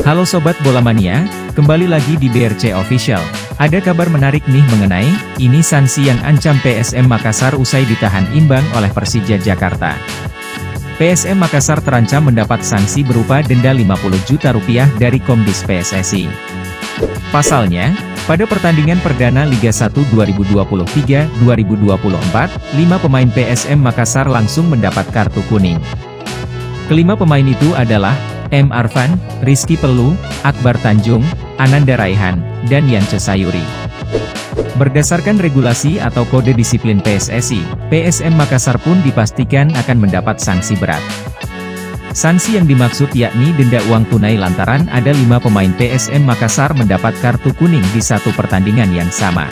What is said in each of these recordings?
Halo Sobat Bola Mania, kembali lagi di BRC Official. Ada kabar menarik nih mengenai, ini sanksi yang ancam PSM Makassar usai ditahan imbang oleh Persija Jakarta. PSM Makassar terancam mendapat sanksi berupa denda Rp50 juta dari Komdis PSSI. Pasalnya, pada pertandingan perdana Liga 1 2023-2024, 5 pemain PSM Makassar langsung mendapat kartu kuning. Kelima pemain itu adalah M. Arfan, Rizky Pelu, Akbar Tanjung, Ananda Raihan, dan Yance Sayuri. Berdasarkan regulasi atau kode disiplin PSSI, PSM Makassar pun dipastikan akan mendapat sanksi berat. Sanksi yang dimaksud yakni denda uang tunai lantaran ada 5 pemain PSM Makassar mendapat kartu kuning di satu pertandingan yang sama.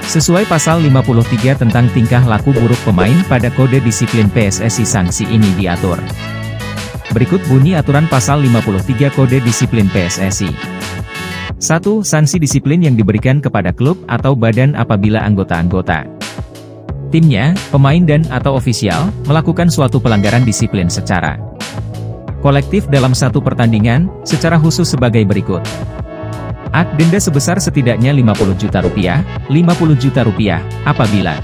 Sesuai pasal 53 tentang tingkah laku buruk pemain pada kode disiplin PSSI, sanksi ini diatur. Berikut bunyi aturan pasal 53 kode disiplin PSSI. 1. Sanksi disiplin yang diberikan kepada klub atau badan apabila anggota-anggota timnya, pemain dan atau ofisial, melakukan suatu pelanggaran disiplin secara kolektif dalam satu pertandingan, secara khusus sebagai berikut. A. Denda sebesar setidaknya Rp50 juta, Rp50 juta apabila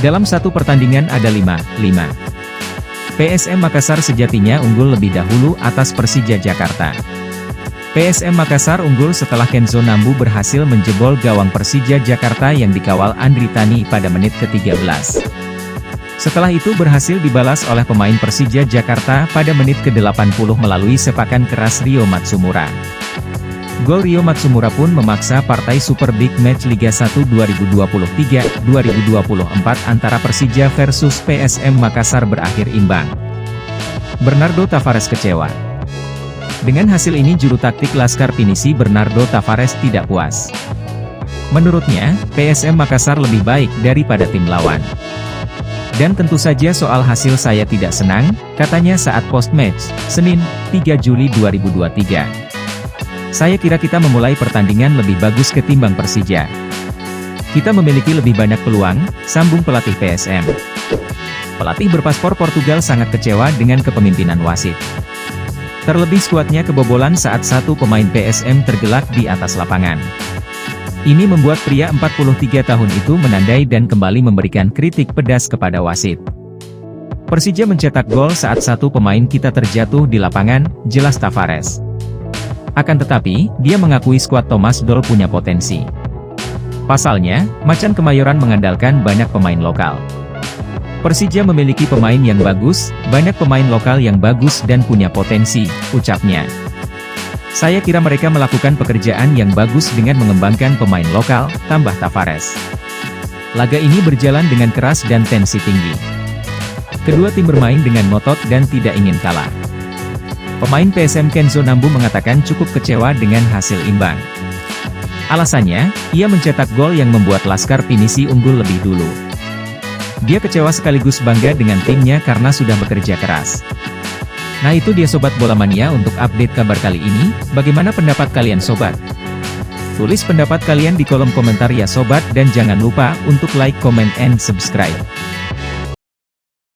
dalam satu pertandingan ada 5 PSM Makassar sejatinya unggul lebih dahulu atas Persija Jakarta. PSM Makassar unggul setelah Kenzo Nambu berhasil menjebol gawang Persija Jakarta yang dikawal Andri Tani pada menit ke-13. Setelah itu berhasil dibalas oleh pemain Persija Jakarta pada menit ke-80 melalui sepakan keras Rio Matsumura. Gol Rio Matsumura pun memaksa partai Super Big Match Liga 1 2023-2024 antara Persija versus PSM Makassar berakhir imbang. Bernardo Tavares kecewa. Dengan hasil ini juru taktik Laskar Pinisi Bernardo Tavares tidak puas. Menurutnya, PSM Makassar lebih baik daripada tim lawan. Dan tentu saja soal hasil saya tidak senang, katanya saat post-match, Senin, 3 Juli 2023. Saya kira kita memulai pertandingan lebih bagus ketimbang Persija. Kita memiliki lebih banyak peluang, sambung pelatih PSM. Pelatih berpaspor Portugal sangat kecewa dengan kepemimpinan wasit. Terlebih skuadnya kebobolan saat satu pemain PSM tergelak di atas lapangan. Ini membuat pria 43 tahun itu menandai dan kembali memberikan kritik pedas kepada wasit. Persija mencetak gol saat satu pemain kita terjatuh di lapangan, jelas Tavares. Akan tetapi, dia mengakui skuad Thomas Doll punya potensi. Pasalnya, Macan Kemayoran mengandalkan banyak pemain lokal. Persija memiliki pemain yang bagus, banyak pemain lokal yang bagus dan punya potensi, ucapnya. Saya kira mereka melakukan pekerjaan yang bagus dengan mengembangkan pemain lokal, tambah Tavares. Laga ini berjalan dengan keras dan tensi tinggi. Kedua tim bermain dengan ngotot dan tidak ingin kalah. Pemain PSM Kenzo Nambu mengatakan cukup kecewa dengan hasil imbang. Alasannya, ia mencetak gol yang membuat Laskar Pinisi unggul lebih dulu. Dia kecewa sekaligus bangga dengan timnya karena sudah bekerja keras. Nah itu dia Sobat Bola Mania untuk update kabar kali ini, bagaimana pendapat kalian Sobat? Tulis pendapat kalian di kolom komentar ya Sobat dan jangan lupa untuk like, comment, and subscribe.